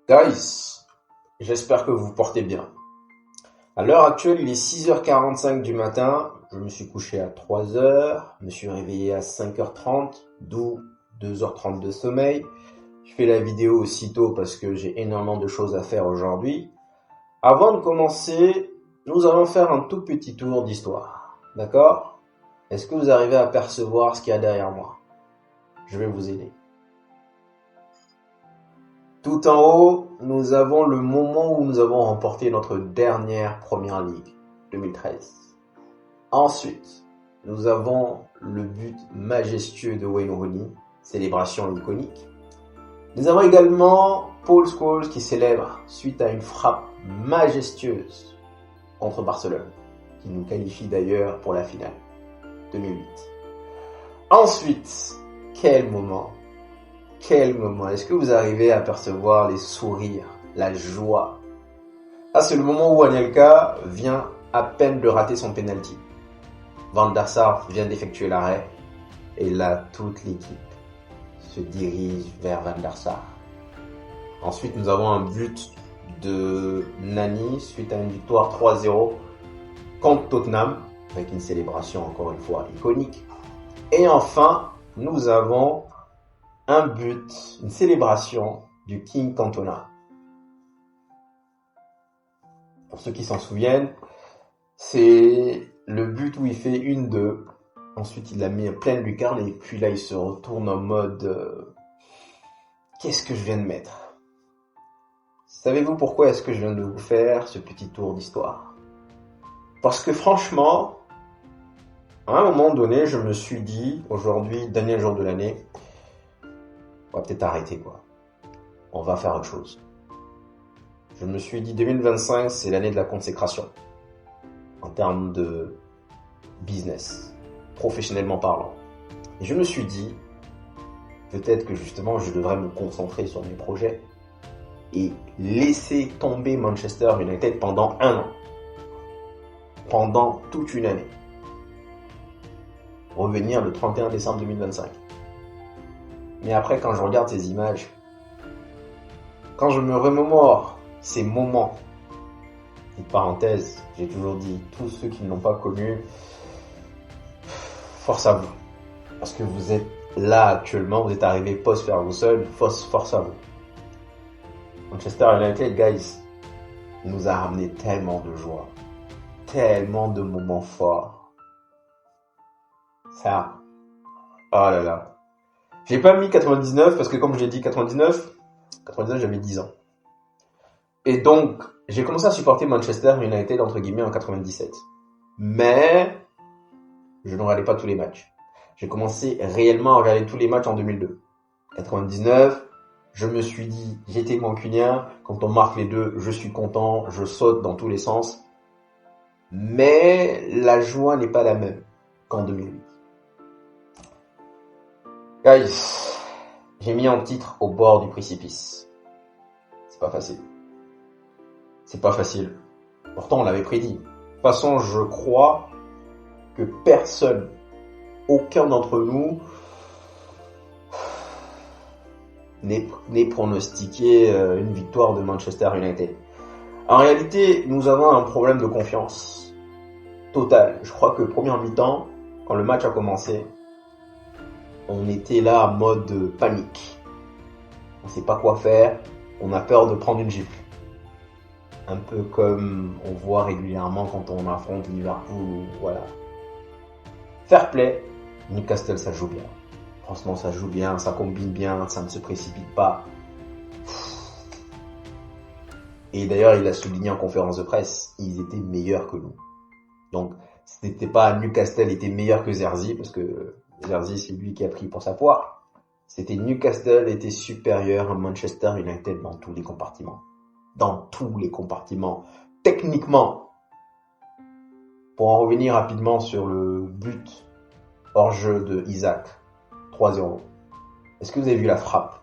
Guys, j'espère que vous vous portez bien. À l'heure actuelle, il est 6h45 du matin. Je me suis couché à 3h, me suis réveillé à 5h30, d'où 2h30 de sommeil. Je fais la vidéo aussitôt parce que j'ai énormément de choses à faire aujourd'hui. Avant de commencer, nous allons faire un tout petit tour d'histoire. D'accord ? Est-ce que vous arrivez à percevoir ce qu'il y a derrière moi ? Je vais vous aider. Tout en haut, nous avons le moment où nous avons remporté notre dernière Première Ligue, 2013. Ensuite, nous avons le but majestueux de Wayne Rooney, célébration iconique. Nous avons également Paul Scholes qui célèbre suite à une frappe majestueuse contre Barcelone, qui nous qualifie d'ailleurs pour la finale, 2008. Ensuite, quel moment! Quel moment! Est-ce que vous arrivez à percevoir les sourires, la joie? Ah, c'est le moment où Anelka vient à peine de rater son penalty. Van der Sar vient d'effectuer l'arrêt et là, toute l'équipe se dirige vers Van der Sar. Ensuite, nous avons un but de Nani suite à une victoire 3-0 contre Tottenham avec une célébration encore une fois iconique. Et enfin, nous avons un but, une célébration du King Cantona. Pour ceux qui s'en souviennent, c'est le but où il fait 1-2. Ensuite, il a mis pleine lucarne et puis là, il se retourne en mode qu'est-ce que je viens de mettre? Savez-vous pourquoi est-ce que je viens de vous faire ce petit tour d'histoire? Parce que franchement, à un moment donné, je me suis dit, aujourd'hui, dernier jour de l'année, on va peut-être arrêter quoi. On va faire autre chose. Je me suis dit 2025, c'est l'année de la consécration. En termes de business, professionnellement parlant. Et je me suis dit, peut-être que justement, je devrais me concentrer sur mes projets et laisser tomber Manchester United pendant 1 an. Pendant toute une année. Revenir le 31 décembre 2025. Mais après, quand je regarde ces images, quand je me remémore ces moments, petite parenthèse, j'ai toujours dit, tous ceux qui ne l'ont pas connu, force à vous. Parce que vous êtes là actuellement, vous êtes arrivé post-Ferguson, force à vous. Manchester United, guys, nous a ramené tellement de joie, tellement de moments forts. Ça, oh là là. J'ai pas mis 99 parce que comme je l'ai dit, 99 j'avais 10 ans. Et donc, j'ai commencé à supporter Manchester United entre guillemets en 97. Mais, je ne regardais pas tous les matchs. J'ai commencé réellement à regarder tous les matchs en 2002. 99, je me suis dit, j'étais mancunien, quand on marque les deux, je suis content, je saute dans tous les sens. Mais, la joie n'est pas la même qu'en 2008. Guys, j'ai mis un titre au bord du précipice. C'est pas facile. C'est pas facile. Pourtant, on l'avait prédit. De toute façon, je crois que personne, aucun d'entre nous, n'est pronostiqué une victoire de Manchester United. En réalité, nous avons un problème de confiance totale. Je crois que première mi-temps, quand le match a commencé, on était là en mode panique. On ne sait pas quoi faire, on a peur de prendre une gifle. Un peu comme on voit régulièrement quand on affronte Liverpool, voilà. Fair play, Newcastle ça joue bien. Franchement ça joue bien, ça combine bien, ça ne se précipite pas. Et d'ailleurs il a souligné en conférence de presse, ils étaient meilleurs que nous. Donc c'était pas Newcastle était meilleur que Zerzi, parce que Zerzi c'est lui qui a pris pour sa poire. C'était Newcastle était supérieur à Manchester United dans tous les compartiments. Dans tous les compartiments. Techniquement, pour en revenir rapidement sur le but hors jeu de Isaac, 3-0. Est-ce que vous avez vu la frappe?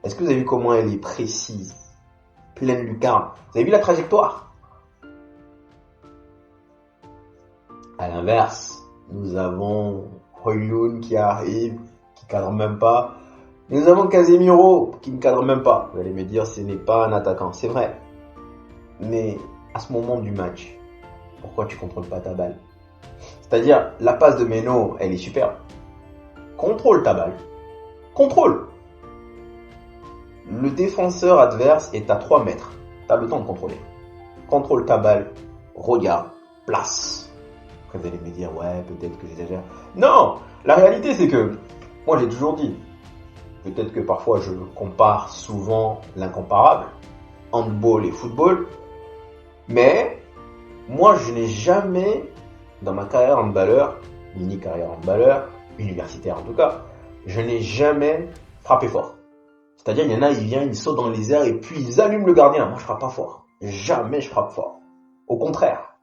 Est-ce que vous avez vu comment elle est précise, pleine lucarne? Vous avez vu la trajectoire? À l'inverse, nous avons Højlund qui arrive, qui cadre même pas. Nous avons Casemiro qui ne cadre même pas. Vous allez me dire, ce n'est pas un attaquant. C'est vrai. Mais à ce moment du match, pourquoi tu contrôles pas ta balle? C'est-à-dire, la passe de Meno, elle est superbe. Contrôle ta balle. Contrôle. Le défenseur adverse est à 3 mètres. Tu as le temps de contrôler. Contrôle ta balle. Regarde. Place. Après, vous allez me dire, ouais, peut-être que j'exagère. Non! La réalité, c'est que, moi, j'ai toujours dit, peut-être que parfois je compare souvent l'incomparable, handball et football, mais moi, je n'ai jamais, dans ma carrière handballeur, mini carrière handballeur, universitaire en tout cas, je n'ai jamais frappé fort. C'est-à-dire, il y en a, ils sautent dans les airs et puis ils allument le gardien. Moi, je frappe pas fort. Jamais je frappe fort. Au contraire,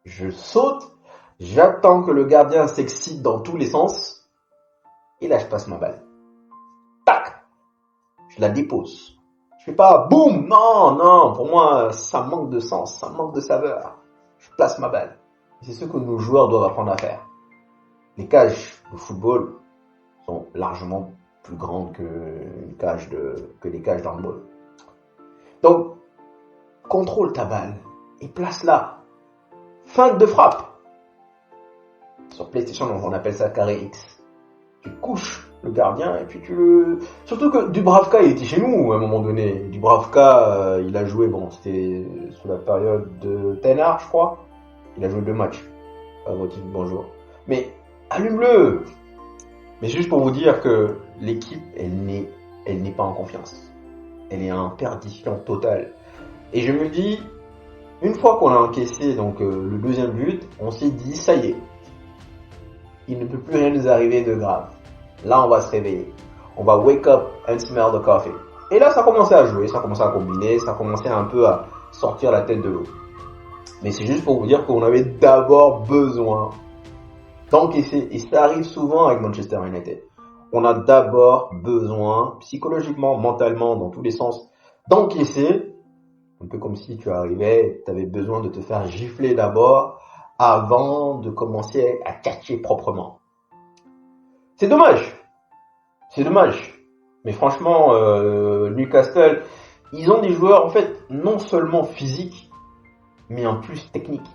je saute, j'attends que le gardien s'excite dans tous les sens et là, je passe ma balle. Tac! Je la dépose. Je fais pas boum! Non, pour moi, ça manque de sens, ça manque de saveur. Je place ma balle. C'est ce que nos joueurs doivent apprendre à faire. Les cages de football sont largement plus grandes que les cages d'handball. Donc, contrôle ta balle et place-la. Feinte de frappe. Sur PlayStation, on appelle ça carré X. Tu couches le gardien et puis tu le... Surtout que Dubravka, il était chez nous à un moment donné. Dubravka, il a joué, bon, c'était sous la période de Ten Hag, je crois. Il a joué 2 matchs. Bonjour. Mais allume-le. Mais juste pour vous dire que l'équipe, elle n'est pas en confiance. Elle est en perdition totale. Et je me dis, une fois qu'on a encaissé donc le deuxième but, on s'est dit, ça y est, il ne peut plus rien nous arriver de grave. Là, on va se réveiller. On va wake up and smell the coffee. Et là, ça a commencé à jouer, ça a commencé à combiner, ça a commencé un peu à sortir la tête de l'eau. Mais c'est juste pour vous dire qu'on avait d'abord besoin d'encaisser. Et ça arrive souvent avec Manchester United. On a d'abord besoin, psychologiquement, mentalement, dans tous les sens, d'encaisser. Un peu comme si tu arrivais, tu avais besoin de te faire gifler d'abord avant de commencer à catcher proprement. C'est dommage. Mais franchement, Newcastle, ils ont des joueurs en fait non seulement physiques, mais en plus techniques.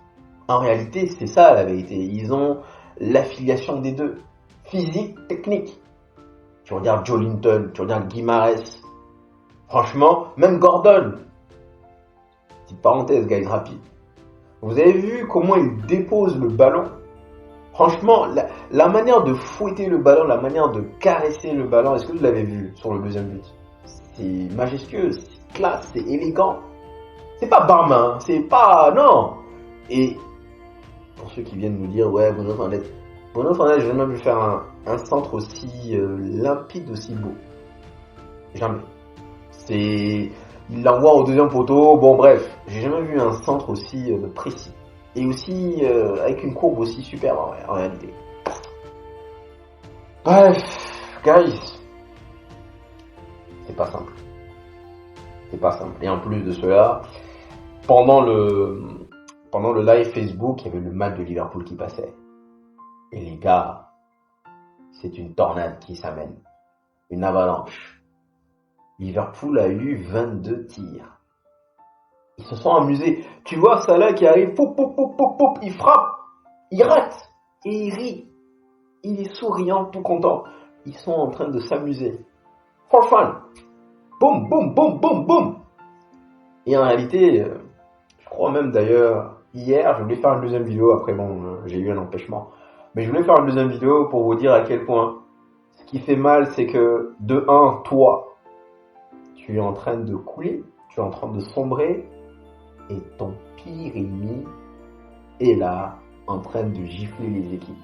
En réalité, c'est ça la vérité. Ils ont l'affiliation des deux. Physique, technique. Tu regardes Joelinton, tu regardes Guimarães. Franchement, même Gordon. Petite parenthèse, guys, rapide. Vous avez vu comment il dépose le ballon? Franchement, la manière de fouetter le ballon, la manière de caresser le ballon, est-ce que vous l'avez vu sur le deuxième but? C'est majestueux, c'est classe, c'est élégant. C'est pas barmain, c'est pas... Non. Et pour ceux qui viennent nous dire, ouais, Bruno Fernandes, j'ai jamais vu faire un centre aussi limpide, aussi beau. Jamais. Il l'envoie au deuxième poteau, bon bref, j'ai jamais vu un centre aussi précis. Et aussi avec une courbe aussi superbe en réalité. Bref, guys, c'est pas simple. Et en plus de cela, pendant le live Facebook, il y avait le match de Liverpool qui passait. Et les gars, c'est une tornade qui s'amène. Une avalanche. Liverpool a eu 22 tirs. Ils se sont amusés. Tu vois Salah qui arrive, il frappe, il rate et il rit. Il est souriant, tout content. Ils sont en train de s'amuser. For fun. Boum, boum, boum, boum, boum. Et en réalité, je crois même d'ailleurs, hier, je voulais faire une deuxième vidéo. Après, bon, j'ai eu un empêchement. Mais je voulais faire une deuxième vidéo pour vous dire à quel point ce qui fait mal, c'est que de un, toi, tu es en train de couler, tu es en train de sombrer. Et ton pire ennemi est là, en train de gifler les équipes.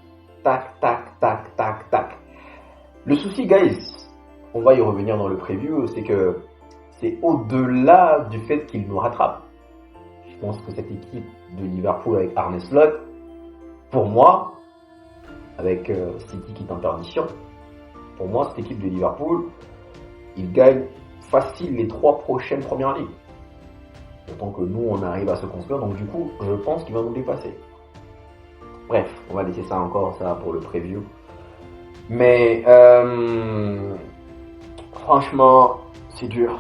Tac, tac, tac, tac, tac. Le souci, guys, on va y revenir dans le preview, c'est que c'est au-delà du fait qu'il nous rattrape. Je pense que cette équipe de Liverpool avec Arne Slot, pour moi, avec City qui est en perdition, pour moi, cette équipe de Liverpool, il gagne facile les 3 prochaines premières ligues. Autant que nous, on arrive à se construire. Donc du coup, je pense qu'il va nous dépasser. Bref, on va laisser ça encore, ça pour le preview. Mais Franchement, c'est dur.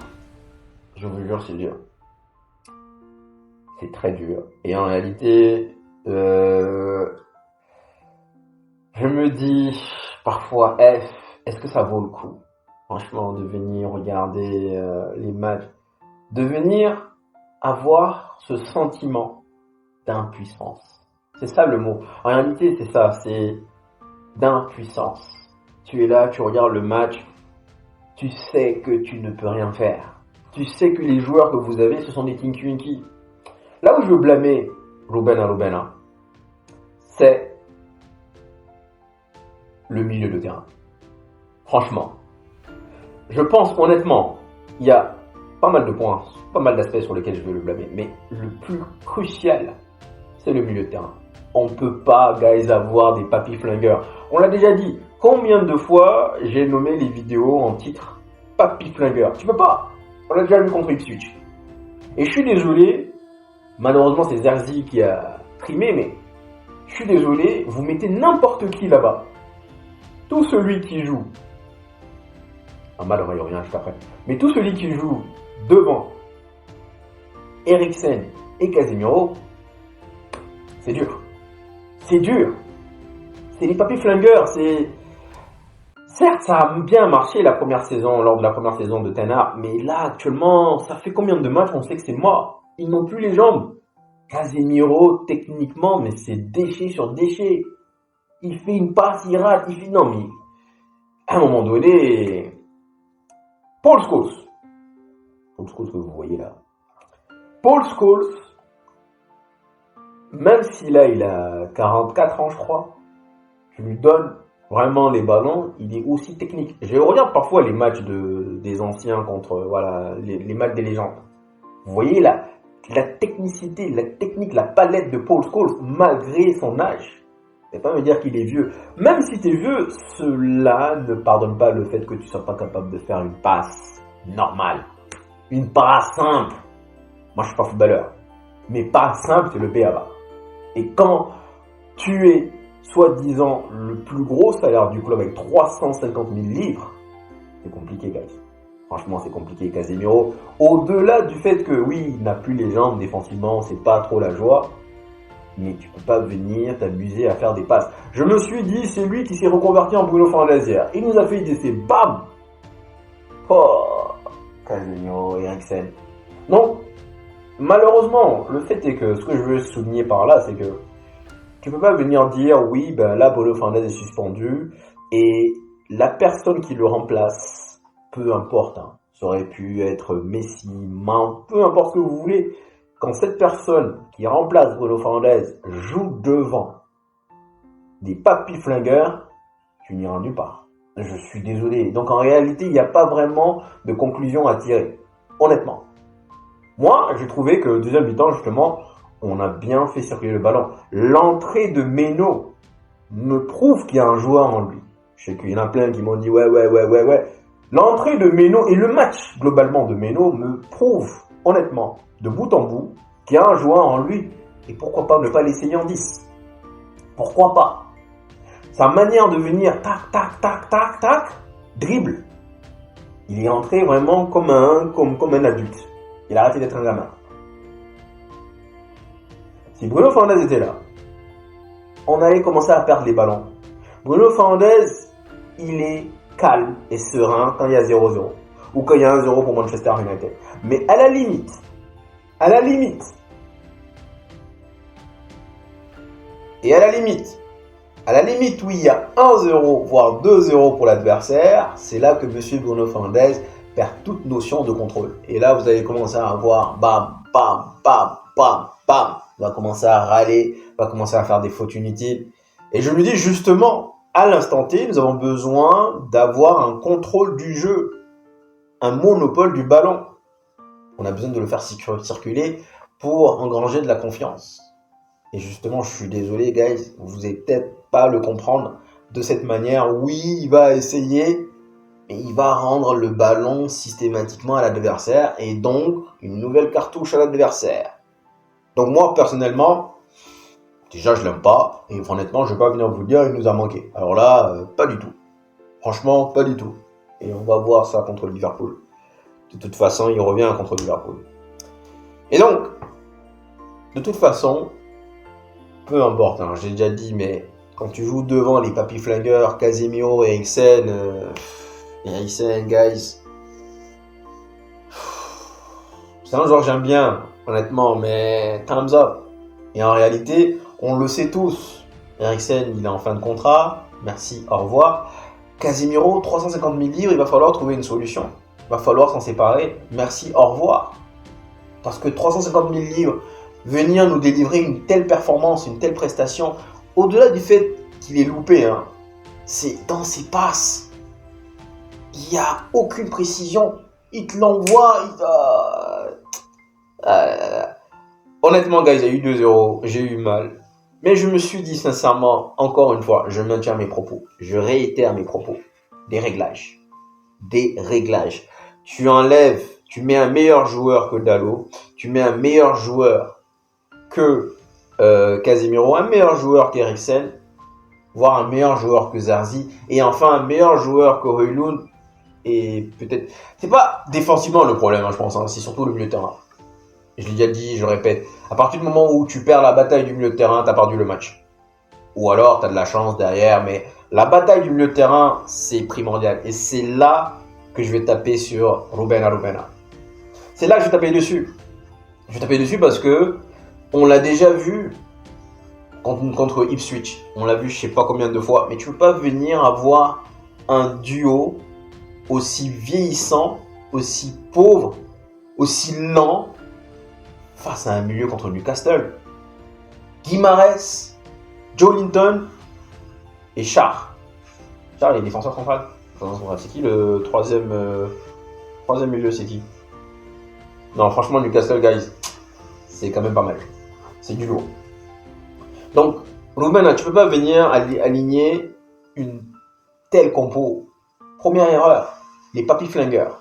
Je vous jure, c'est dur. C'est très dur. Et en réalité, je me dis parfois, est-ce que ça vaut le coup? Franchement, de venir regarder les matchs, de venir avoir ce sentiment d'impuissance. C'est ça le mot. En réalité, c'est ça, c'est d'impuissance. Tu es là, tu regardes le match, tu sais que tu ne peux rien faire. Tu sais que les joueurs que vous avez, ce sont des Tinky Winky. Là où je veux blâmer Ruben, c'est le milieu de terrain. Franchement, je pense honnêtement, il y a pas mal de points, pas mal d'aspects sur lesquels je veux le blâmer, mais le plus crucial, c'est le milieu de terrain. On ne peut pas, guys, avoir des papy flingueurs. On l'a déjà dit. Combien de fois j'ai nommé les vidéos en titre papy flingueur? Tu peux pas. On l'a déjà vu contre Ipswich. Et je suis désolé, malheureusement c'est Zerzi qui a trimé, mais je suis désolé, vous mettez n'importe qui là-bas. Tout celui qui joue, malheureusement il n'y a rien juste après, mais tout celui qui joue devant Eriksen et Casemiro, c'est dur. C'est dur. C'est les papy flingueurs, Certes, ça a bien marché lors de la première saison de Ten Hag, mais là, actuellement, ça fait combien de matchs on sait que c'est mort? Ils n'ont plus les jambes. Casemiro, techniquement, mais c'est déchet sur déchet. Il fait une passe, il rate, non, mais à un moment donné, Paul Scholes que vous voyez là. Paul Scholes, même si là, il a 44 ans, je crois, je lui donne vraiment les ballons, il est aussi technique. Je regarde parfois les matchs des anciens contre les matchs des légendes. Vous voyez la technicité, la technique, la palette de Paul Scholes malgré son âge. Ne pas me dire qu'il est vieux. Même si tu es vieux, cela ne pardonne pas le fait que tu ne sois pas capable de faire une passe normale. Une passe simple. Moi je suis pas footballeur. Mais passe simple, c'est le B.A.B.A. Et quand tu es soi-disant le plus gros salaire du club avec 350 000 livres, c'est compliqué, guys. Franchement, c'est compliqué. Casemiro, au-delà du fait que oui, il n'a plus les jambes défensivement, c'est pas trop la joie, mais tu peux pas venir t'amuser à faire des passes. Je me suis dit, c'est lui qui s'est reconverti en Bruno Fernandes hier. Il nous a fait des essais, bam. Oh, Casemiro, Eriksen. Non, malheureusement, le fait est que ce que je veux souligner par là, c'est que tu peux pas venir dire oui, ben là, Bruno Fernandes est suspendu et la personne qui le remplace, peu importe, hein, ça aurait pu être Messi, Mount, peu importe ce que vous voulez. Quand cette personne qui remplace Bruno Fernandes joue devant des papy flingueurs, tu n'iras nulle part. Je suis désolé. Donc en réalité, il n'y a pas vraiment de conclusion à tirer. Honnêtement. Moi, j'ai trouvé que deuxième mi-temps, justement, on a bien fait circuler le ballon. L'entrée de Meno me prouve qu'il y a un joueur en lui. Je sais qu'il y en a plein qui m'ont dit ouais. L'entrée de Meno et le match globalement de Meno me prouve, honnêtement, de bout en bout, qu'il y a un joueur en lui. Et pourquoi pas ne pas l'essayer en 10? Pourquoi pas? Sa manière de venir, tac, dribble. Il est entré vraiment comme un adulte. Il a arrêté d'être un gamin. Si Bruno Fernandes était là, on allait commencer à perdre les ballons. Bruno Fernandes, il est calme et serein quand il y a 0-0. Ou quand il y a 1-0 pour Manchester United. Mais à la limite, où il y a 1-0, voire 2-0 pour l'adversaire, c'est là que monsieur Bruno Fernandes perd toute notion de contrôle. Et là, vous allez commencer à avoir bam. Va commencer à râler, va commencer à faire des fautes inutiles. Et je lui dis justement, à l'instant T, nous avons besoin d'avoir un contrôle du jeu, un monopole du ballon. On a besoin de le faire circuler pour engranger de la confiance. Et justement, je suis désolé, guys, vous n'allez peut-être pas le comprendre de cette manière. Oui, il va essayer, mais il va rendre le ballon systématiquement à l'adversaire et donc une nouvelle cartouche à l'adversaire. Donc moi, personnellement, déjà, je l'aime pas. Et honnêtement, je vais pas venir vous le dire, il nous a manqué. Alors là, pas du tout. Franchement, pas du tout. Et on va voir ça contre Liverpool. De toute façon, il revient contre Liverpool. Et donc, de toute façon, peu importe, hein, j'ai déjà dit, mais quand tu joues devant les papy flingueurs, Casemiro, Eriksen, guys, c'est un joueur que j'aime bien, honnêtement, mais thumbs up. Et en réalité, on le sait tous, Eriksen, il est en fin de contrat, merci, au revoir. Casemiro, 350 000 livres, il va falloir trouver une solution. Il va falloir s'en séparer, merci, au revoir. Parce que 350 000 livres, venir nous délivrer une telle performance, une telle prestation, au-delà du fait qu'il est loupé, hein, c'est dans ses passes. Il n'y a aucune précision. Il te l'envoie. Honnêtement, guys, il y a eu 2-0. J'ai eu mal. Mais je me suis dit sincèrement, encore une fois, je maintiens mes propos. Je réitère mes propos. Des réglages. Tu enlèves, tu mets un meilleur joueur que Dalot. Tu mets un meilleur joueur que Casemiro, un meilleur joueur qu'Eriksen, voire un meilleur joueur que Zarzi, et enfin un meilleur joueur que Højlund, et peut-être... C'est pas défensivement le problème, hein, je pense, hein, c'est surtout le milieu de terrain. Je l'ai déjà dit, je répète, à partir du moment où tu perds la bataille du milieu de terrain, t'as perdu le match. Ou alors, t'as de la chance derrière, mais la bataille du milieu de terrain, c'est primordial. Et c'est là que je vais taper sur Ruben Arubena. C'est là que je vais taper dessus. Je vais taper dessus parce que on l'a déjà vu contre Ipswich. On l'a vu je sais pas combien de fois. Mais tu peux pas venir avoir un duo aussi vieillissant, aussi pauvre, aussi lent face à un milieu contre Newcastle. Guimarães, Joelinton et Schär. Schär, il est défenseur central. C'est qui le troisième milieu, c'est qui? Non, franchement, Newcastle, guys, c'est quand même pas mal. C'est du lourd. Donc, Ruben, tu peux pas venir aligner une telle compo. Première erreur, les papy flingueurs.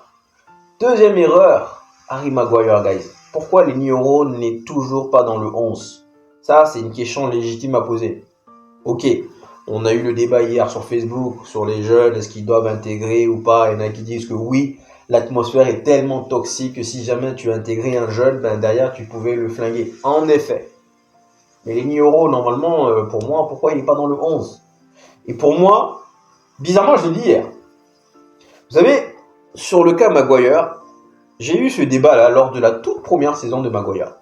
Deuxième erreur, Harry Maguire, guys. Pourquoi les Nioro n'est toujours pas dans le 11? Ça, c'est une question légitime à poser. Ok, on a eu le débat hier sur Facebook, sur les jeunes, est-ce qu'ils doivent intégrer ou pas? Il y en a qui disent que oui, l'atmosphère est tellement toxique que si jamais tu intégrais un jeune, ben derrière tu pouvais le flinguer. En effet. Mais les Nioro, normalement, pour moi, pourquoi il n'est pas dans le 11? Et pour moi, bizarrement, je l'ai dit hier. Vous savez, sur le cas Maguire, j'ai eu ce débat-là lors de la toute première saison de Maguire.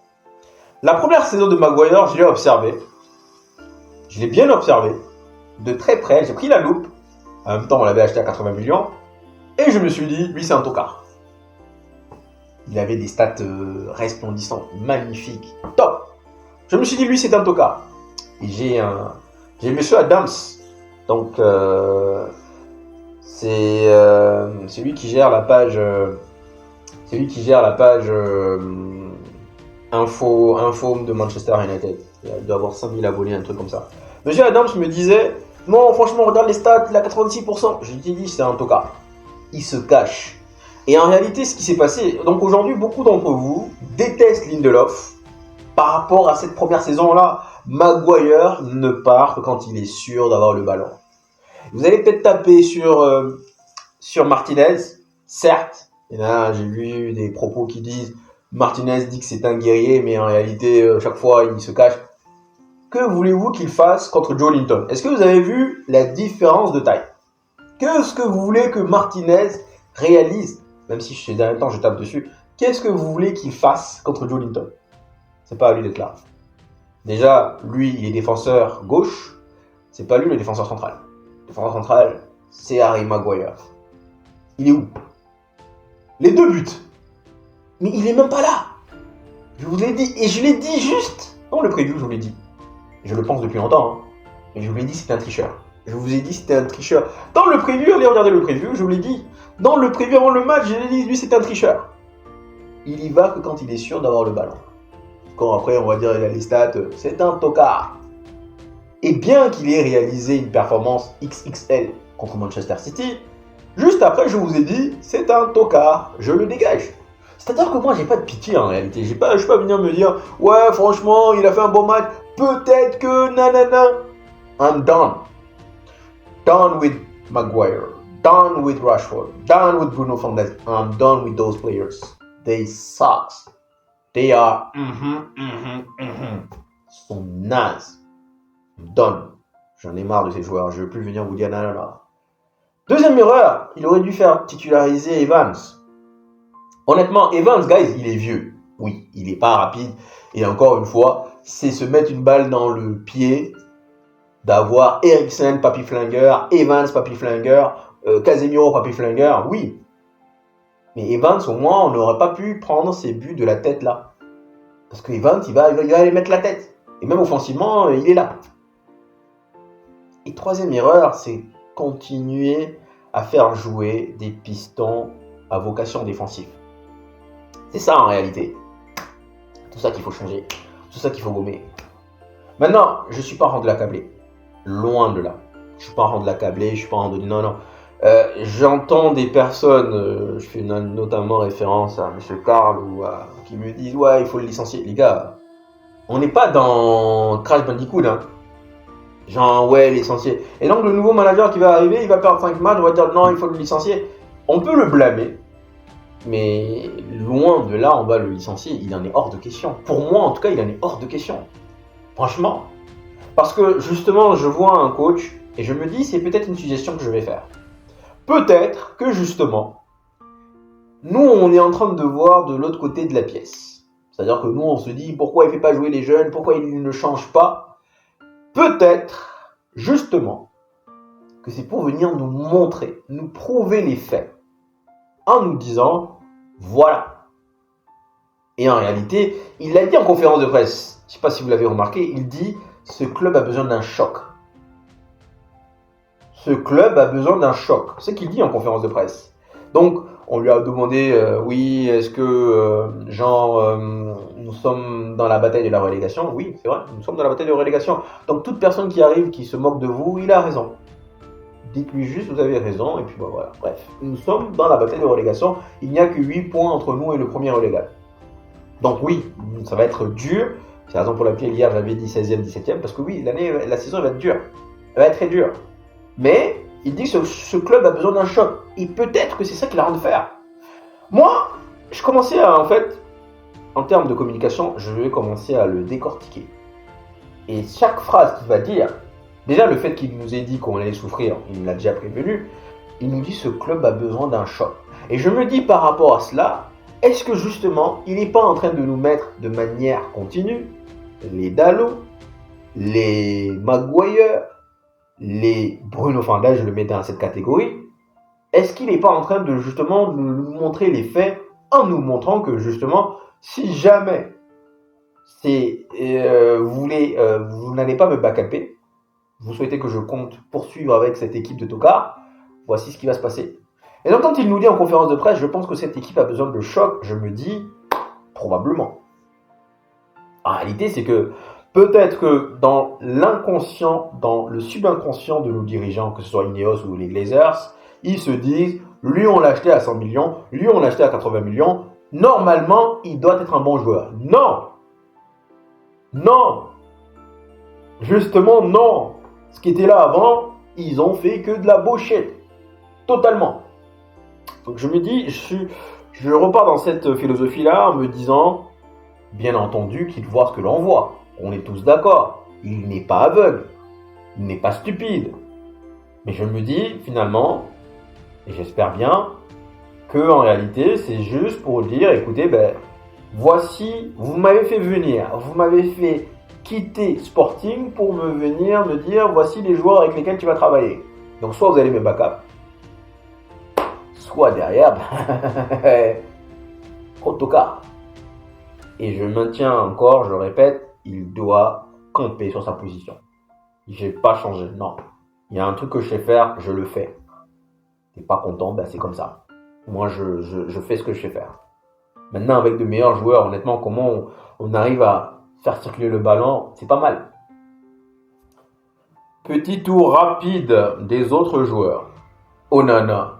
La première saison de Maguire, je l'ai observé. Je l'ai bien observé. De très près, j'ai pris la loupe. En même temps, on l'avait acheté à 80 millions. Et je me suis dit, lui, c'est un tocard. Il avait des stats resplendissantes, magnifiques, top. Je me suis dit, lui, c'est un tocard. Et j'ai Monsieur Adams. Donc, c'est lui qui gère la page... info de Manchester United. Il doit avoir 5000 abonnés, un truc comme ça. Monsieur Adams me disait, non, franchement, regarde les stats, il a 86%. Je lui ai dit, c'est un tocard. Il se cache. Et en réalité, ce qui s'est passé, donc aujourd'hui, beaucoup d'entre vous détestent Lindelof par rapport à cette première saison-là. Maguire ne part que quand il est sûr d'avoir le ballon. Vous allez peut-être taper sur Martinez, certes. Et là, j'ai vu des propos qui disent Martinez dit que c'est un guerrier, mais en réalité, chaque fois, il se cache. Que voulez-vous qu'il fasse contre Joelinton? Est-ce que vous avez vu la différence de taille? Qu'est-ce que vous voulez que Martinez réalise? Même si ces derniers temps, je tape dessus. Qu'est-ce que vous voulez qu'il fasse contre Joelinton? C'est pas à lui d'être là. Déjà, lui, il est défenseur gauche. C'est pas lui le défenseur central. Le défenseur central, c'est Harry Maguire. Il est où? Les 2 buts. Mais il est même pas là. Je vous l'ai dit. Et je l'ai dit juste dans le preview, je vous l'ai dit. Je le pense depuis longtemps. Hein. Et je vous l'ai dit, c'était un tricheur. Je vous ai dit, c'était un tricheur. Dans le preview, allez regarder le preview, je vous l'ai dit. Dans le preview avant le match, je l'ai dit, lui, c'est un tricheur. Il y va que quand il est sûr d'avoir le ballon. Quand après, on va dire, il a les stats, c'est un tocard. Et bien qu'il ait réalisé une performance XXL contre Manchester City, juste après, je vous ai dit, c'est un tocard, je le dégage. C'est-à-dire que moi, j'ai pas de pitié en réalité. Je ne suis pas venir me dire, ouais, franchement, il a fait un bon match, peut-être que nanana. I'm done. Done with Maguire. done with Rashford, done with Bruno Fernandes. I'm done with those players. They suck. They are sont nazes. I'm done. J'en ai marre de ces joueurs. Je veux plus venir vous dire nanana. Deuxième erreur, il aurait dû faire titulariser Evans. Honnêtement, Evans, guys, il est vieux. Oui, il est pas rapide. Et encore une fois, c'est se mettre une balle dans le pied d'avoir Eriksen, Papy Flingueur, Evans, Papy Flingueur, Casemiro, Papy Flingueur. Oui. Mais Evans, au moins, on n'aurait pas pu prendre ses buts de la tête là. Parce que Evans, il va aller mettre la tête. Et même offensivement, il est là. Et troisième erreur, c'est continuer à faire jouer des pistons à vocation défensive. C'est ça en réalité. Tout ça qu'il faut changer. Tout ça qu'il faut gommer. Maintenant, je ne suis pas en train de l'accabler. Loin de là. Je ne suis pas en train de l'accabler. Je ne suis pas en train de dire non. J'entends des personnes, je fais notamment référence à M. Karl, qui me disent ouais, il faut le licencier. Les gars, on n'est pas dans Crash Bandicoot. Hein. Genre, ouais, licencier. Et donc, le nouveau manager qui va arriver, il va perdre 5 matchs, on va dire non, il faut le licencier. On peut le blâmer, mais loin de là, on va le licencier. Il en est hors de question. Pour moi, en tout cas, il en est hors de question. Franchement. Parce que, justement, je vois un coach et je me dis, c'est peut-être une suggestion que je vais faire. Peut-être que, justement, nous, on est en train de voir de l'autre côté de la pièce. C'est-à-dire que nous, on se dit, pourquoi il ne fait pas jouer les jeunes? Pourquoi il ne change pas? Peut-être, justement, que c'est pour venir nous montrer, nous prouver les faits, en nous disant, voilà. Et en réalité, il l'a dit en conférence de presse, je ne sais pas si vous l'avez remarqué, il dit, ce club a besoin d'un choc. Ce club a besoin d'un choc. C'est ce qu'il dit en conférence de presse. Donc, on lui a demandé, oui, est-ce que, nous sommes dans la bataille de la relégation? Oui, c'est vrai, nous sommes dans la bataille de la relégation. Donc, toute personne qui arrive, qui se moque de vous, il a raison. Dites-lui juste, vous avez raison, et puis voilà. Bref, nous sommes dans la bataille de relégation. Il n'y a que 8 points entre nous et le premier relégable. Donc oui, ça va être dur. C'est la raison pour laquelle hier, j'avais dit 16e, 17e, parce que oui, la saison va être dure. Elle va être très dure. Mais il dit que ce club a besoin d'un choc. Et peut-être que c'est ça qu'il la rend de faire. Moi, je commençais à, en fait, en termes de communication, je vais commencer à le décortiquer. Et chaque phrase qu'il va dire, déjà le fait qu'il nous ait dit qu'on allait souffrir, il nous l'a déjà prévenu, il nous dit ce club a besoin d'un choc. Et je me dis par rapport à cela, est-ce que justement, il n'est pas en train de nous mettre de manière continue les Dalot, les Maguire, les Bruno Fernandes, je le mets dans cette catégorie. Est-ce qu'il n'est pas en train de justement nous montrer les faits en nous montrant que justement, si jamais vous n'allez pas me backuper, vous souhaitez que je compte poursuivre avec cette équipe de tocards, voici ce qui va se passer. Et donc quand il nous dit en conférence de presse, je pense que cette équipe a besoin de choc, je me dis, probablement. En réalité, c'est que peut-être que dans l'inconscient, dans le subinconscient de nos dirigeants, que ce soit Ineos ou les Glazers, ils se disent, lui on l'a acheté à 100 millions, lui on l'a acheté à 80 millions, normalement il doit être un bon joueur. Non! Non! Justement non! Ce qui était là avant, ils ont fait que de la bullshit. Totalement. Donc je me dis, je repars dans cette philosophie-là en me disant, bien entendu qu'il voit ce que l'on voit. On est tous d'accord. Il n'est pas aveugle. Il n'est pas stupide. Mais je me dis, finalement, et j'espère bien, que en réalité, c'est juste pour dire, écoutez, voici, vous m'avez fait venir, vous m'avez fait quitter Sporting pour me venir me dire, voici les joueurs avec lesquels tu vas travailler. Donc soit vous allez me backup, soit derrière, autocar. Et je maintiens encore, je répète, il doit camper sur sa position. Je n'ai pas changé, non. Il y a un truc que je sais faire, je le fais. T'es pas content, c'est comme ça. Moi, je fais ce que je sais faire. Maintenant, avec de meilleurs joueurs, honnêtement, comment on arrive à faire circuler le ballon, c'est pas mal. Petit tour rapide des autres joueurs. Onana.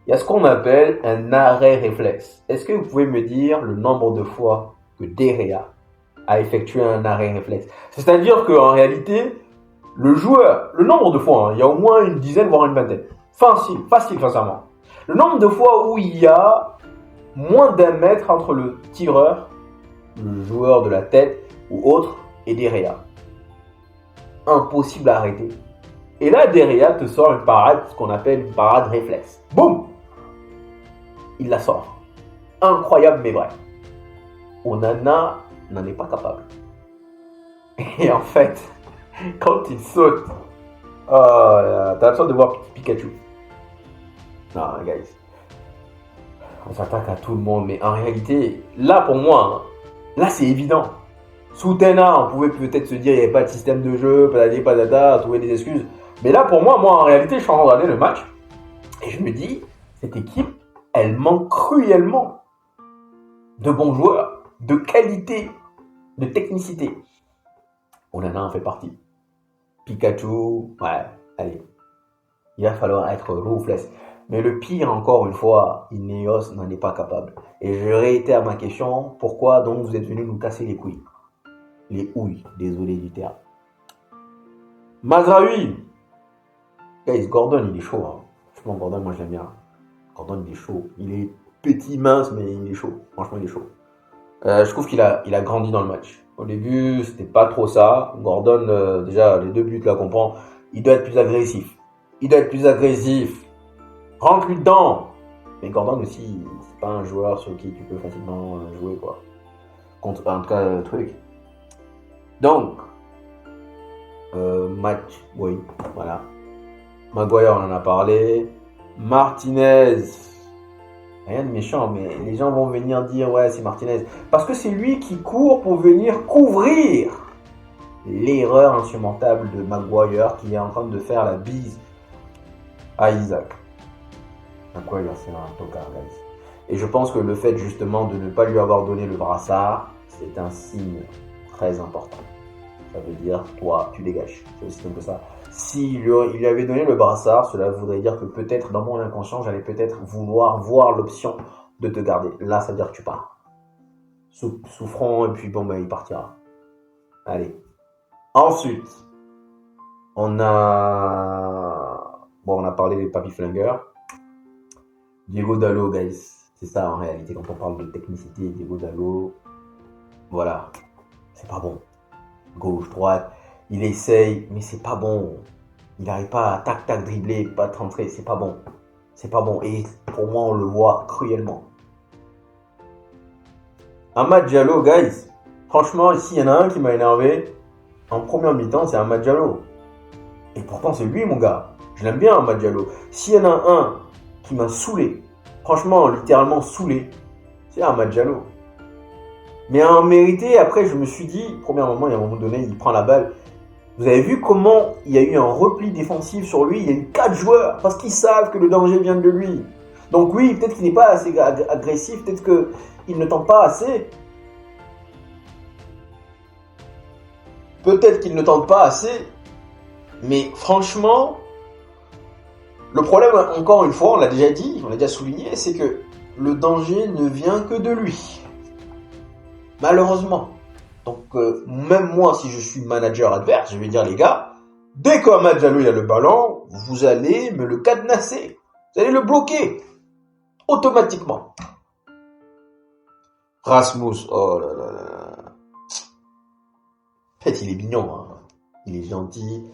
Il y a ce qu'on appelle un arrêt réflexe. Est-ce que vous pouvez me dire le nombre de fois que De Gea a effectué un arrêt réflexe? C'est-à-dire qu'en réalité, le joueur, le nombre de fois, il y a au moins une dizaine, voire une vingtaine. Facile, sincèrement. Le nombre de fois où il y a moins d'1 mètre entre le tireur, le joueur de la tête ou autre, et Derea. Impossible à arrêter. Et là, Derea te sort une parade, ce qu'on appelle une parade réflexe. Boum! Il la sort. Incroyable mais vrai. Onana n'en est pas capable. Et en fait, quand il saute, t'as l'impression de voir Pikachu. Non, guys. On s'attaque à tout le monde, mais en réalité, là pour moi, là c'est évident. Sous Tena, on pouvait peut-être se dire il n'y avait pas de système de jeu, patati patata, trouver des excuses. Mais là pour moi, en réalité, je suis en train de regarder le match et je me dis, cette équipe, elle manque cruellement de bons joueurs, de qualité, de technicité. Onana en fait partie. Pikachu, ouais, allez. Il va falloir être ruthless. Mais le pire, encore une fois, Ineos n'en est pas capable. Et je réitère ma question, pourquoi donc vous êtes venus nous casser les couilles? Les houilles, désolé du terme. Mazraoui. Guys, Gordon, il est chaud. Hein. Franchement, Gordon, moi je l'aime bien. Gordon, il est chaud. Il est petit, mince, mais il est chaud. Franchement, il est chaud. Je trouve qu'il a grandi dans le match. Au début, c'était pas trop ça. Gordon, déjà, les 2 buts là qu'on prend, il doit être plus agressif. Rentre-lui dedans. Mais Gordon aussi, c'est pas un joueur sur qui tu peux facilement jouer, quoi. Contre, en tout cas, le truc. Donc, match, oui, voilà. Maguire, on en a parlé. Martinez, rien de méchant, mais les gens vont venir dire, ouais, c'est Martinez. Parce que c'est lui qui court pour venir couvrir l'erreur insurmontable de Maguire qui est en train de faire la bise à Isaac. Maguire, c'est un tocard, guys. Et je pense que le fait justement de ne pas lui avoir donné le brassard, c'est un signe très important. Ça veut dire, toi, tu dégages. C'est aussi simple que ça. S'il lui avait donné le brassard, cela voudrait dire que peut-être, dans mon inconscient, j'allais peut-être vouloir voir l'option de te garder. Là, ça veut dire que tu pars. Souffrant, et puis bon, il partira. Allez. Ensuite, on a parlé des papy flingueurs. Diego Dallo, guys. C'est ça, en réalité, quand on parle de technicité, Diego Dallo, voilà. C'est pas bon. Gauche, droite, il essaye, mais c'est pas bon. Il n'arrive pas à tac dribbler, pas de rentrer, c'est pas bon. Et pour moi, on le voit cruellement. Amad Diallo, guys. Franchement, ici, il y en a un qui m'a énervé. En première mi-temps, c'est Amad Diallo. Et pourtant, c'est lui, mon gars. Je l'aime bien, Amad Diallo. S'il y en a un qui m'a saoulé, franchement, littéralement saoulé, c'est Amad Diallo. Mais en mérité, après, je me suis dit, premièrement, il y a un moment donné, il prend la balle. Vous avez vu comment il y a eu un repli défensif sur lui? Il y a eu 4 joueurs parce qu'ils savent que le danger vient de lui. Donc oui, peut-être qu'il n'est pas assez agressif, peut-être qu'il ne tente pas assez. Mais franchement, le problème, encore une fois, on l'a déjà dit, on l'a déjà souligné, c'est que le danger ne vient que de lui. Malheureusement. Donc, même moi, si je suis manager adverse, je vais dire, les gars, dès qu'Amad Diallo il a le ballon, vous allez me le cadenasser. Vous allez le bloquer. Automatiquement. Rasmus, oh là là là. En fait, il est mignon. Hein. Il est gentil.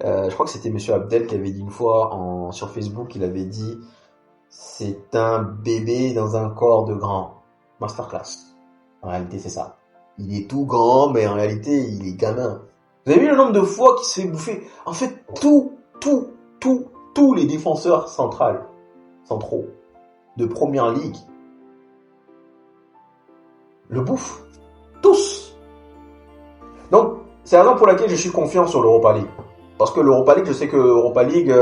Je crois que c'était Monsieur Abdel qui avait dit une fois sur Facebook, il avait dit, c'est un bébé dans un corps de grand. Masterclass. En réalité, c'est ça. Il est tout grand, mais en réalité, il est gamin. Vous avez vu le nombre de fois qu'il se fait bouffer? En fait, tous les défenseurs centraux de première ligue le bouffent. Tous. Donc, c'est la raison pour laquelle je suis confiant sur l'Europa League. Parce que l'Europa League, je sais que l'Europa League,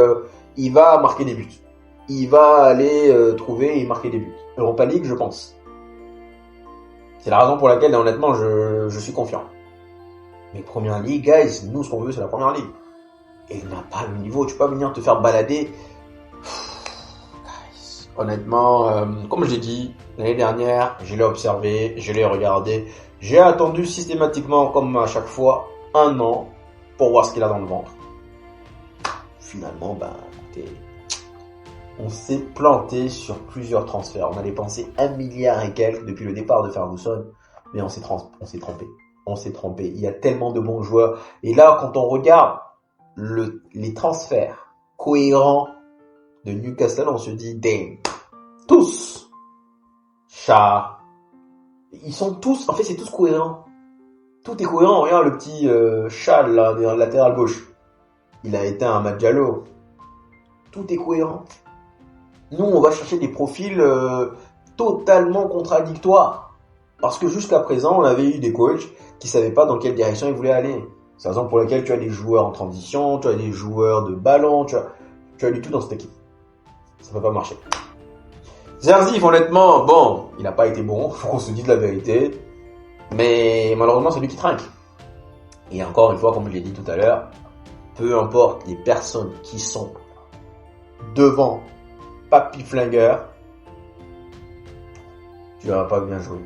il va marquer des buts. Il va aller trouver et marquer des buts. Europa League, je pense. C'est la raison pour laquelle, honnêtement, je suis confiant. Mais Première Ligue, guys, nous, ce qu'on veut, c'est la Première Ligue. Et il n'a pas le niveau. Tu peux pas venir te faire balader. Guys, honnêtement, comme je l'ai dit, l'année dernière, je l'ai observé, je l'ai regardé. J'ai attendu systématiquement, comme à chaque fois, 1 an pour voir ce qu'il a dans le ventre. Finalement, écoutez, on s'est planté sur plusieurs transferts. On a dépensé 1 milliard et quelques depuis le départ de Ferguson, mais on s'est trompé. On s'est trompé. Il y a tellement de bons joueurs. Et là, quand on regarde les transferts cohérents de Newcastle, on se dit, damn, tous, Char, ils sont tous, en fait, c'est tous cohérents. Tout est cohérent. Regarde le petit Chal, là, latéral gauche. Il a été un Madjalo. Tout est cohérent. Nous, on va chercher des profils totalement contradictoires. Parce que jusqu'à présent, on avait eu des coachs qui savaient pas dans quelle direction ils voulaient aller. C'est la raison pour laquelle tu as des joueurs en transition, tu as des joueurs de ballon, tu as du tout dans cette équipe. Ça peut pas marcher. Zerzif, honnêtement, bon, il n'a pas été bon, faut qu'on se dise la vérité. Mais malheureusement, c'est lui qui trinque. Et encore une fois, comme je l'ai dit tout à l'heure, peu importe les personnes qui sont devant Papy Flingueur, tu vas pas bien jouer.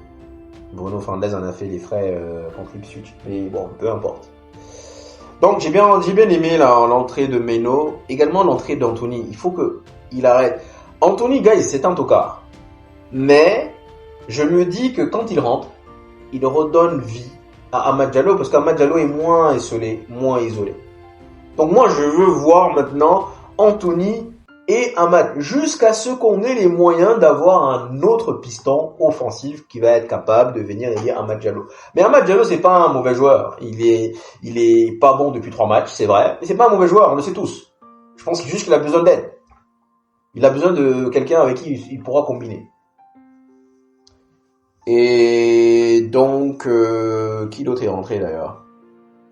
Bruno Fernandes en a fait les frais contre Ipswich, mais bon, peu importe. Donc j'ai bien aimé l'entrée de Meno, également l'entrée d'Anthony. Il faut qu'il arrête. Anthony, guys, c'est un tocard. Mais je me dis que quand il rentre, il redonne vie à Amad Diallo, parce qu'Amad Diallo est moins isolé. Donc moi, je veux voir maintenant Anthony et Amad, jusqu'à ce qu'on ait les moyens d'avoir un autre piston offensif qui va être capable de venir aider Amad Diallo. Mais Amad Diallo, c'est pas un mauvais joueur. Il est pas bon depuis 3 matchs, c'est vrai. Mais c'est pas un mauvais joueur, on le sait tous. Je pense juste qu'il a besoin d'aide. Il a besoin de quelqu'un avec qui il pourra combiner. Et donc, qui d'autre est rentré d'ailleurs?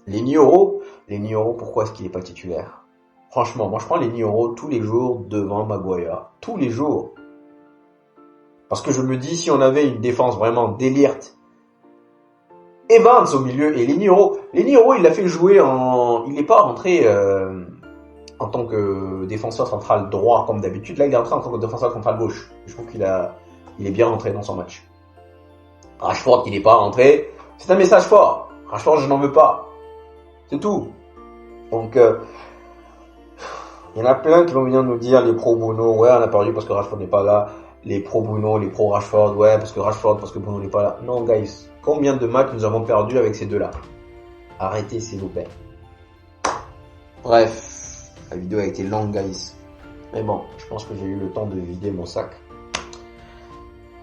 Lenny Yoro, pourquoi est-ce qu'il n'est pas titulaire? Franchement, moi je prends Lenny Yoro tous les jours devant Maguire. Tous les jours. Parce que je me dis, si on avait une défense vraiment délirte, Evans au milieu et Lenny Yoro, il l'a fait jouer il n'est pas rentré en tant que défenseur central droit comme d'habitude. Là, il est rentré en tant que défenseur central gauche. Je trouve qu'il est bien rentré dans son match. Rashford qui n'est pas rentré, c'est un message fort. Rashford, je n'en veux pas. C'est tout. Donc, il y en a plein qui vont venir nous dire, les pro Bruno, ouais, on a perdu parce que Rashford n'est pas là. Les pro Bruno, les pro Rashford, ouais, parce que Bruno n'est pas là. Non, guys, combien de matchs nous avons perdu avec ces deux-là? Arrêtez, s'il vous plaît. Bref, la vidéo a été longue, guys. Mais bon, je pense que j'ai eu le temps de vider mon sac.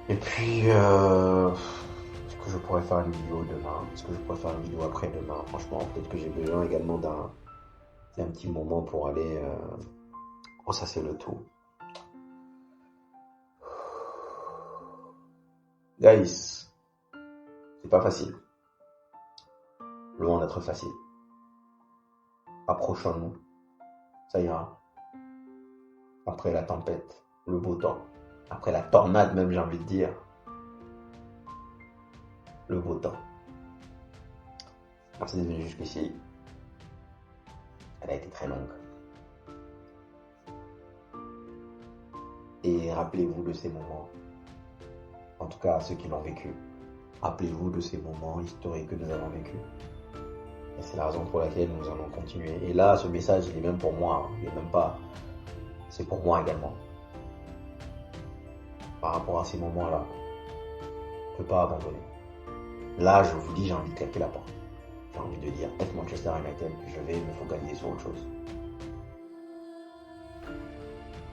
Et puis, est-ce que je pourrais faire une vidéo demain? Est-ce que je pourrais faire une vidéo après-demain? Franchement, peut-être que j'ai besoin également d'un petit moment pour aller ressasser le tout. Guys, c'est pas facile. Loin d'être facile. Approchons-nous. Ça ira. Après la tempête, le beau temps. Après la tornade même, j'ai envie de dire. Le beau temps. Merci d'être venu jusqu'ici. Elle a été très longue. Et rappelez-vous de ces moments. En tout cas, ceux qui l'ont vécu. Rappelez-vous de ces moments historiques que nous avons vécus. Et c'est la raison pour laquelle nous allons continuer. Et là, ce message, il est même pour moi. Il est même pas... C'est pour moi également. Par rapport à ces moments-là, on ne peut pas abandonner. Là, je vous dis, j'ai envie de claquer la porte. J'ai envie de dire, être Manchester United, je vais me focaliser sur autre chose.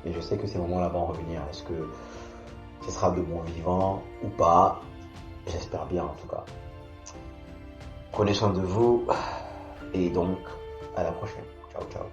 Et je sais que ces moments-là vont revenir. Est-ce que ce sera de mon vivant ou pas? J'espère bien en tout cas. Prenez soin de vous et donc à la prochaine. Ciao, ciao.